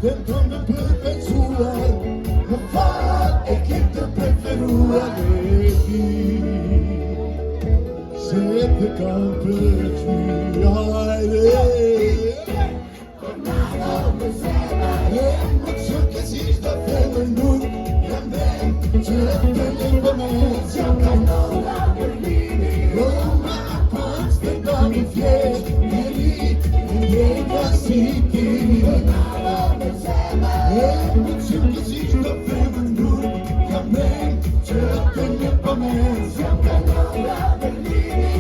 dentro mi perpetuar, ma fa e che te preferua di se te camperci tornado me seba e mucho que si sta femminun grande c'è per l'imponenza canola per lì Roma Constantino mi fies City, tornado me seba e mucho que si sta femminun grande c'è per l'imponenza canola per lì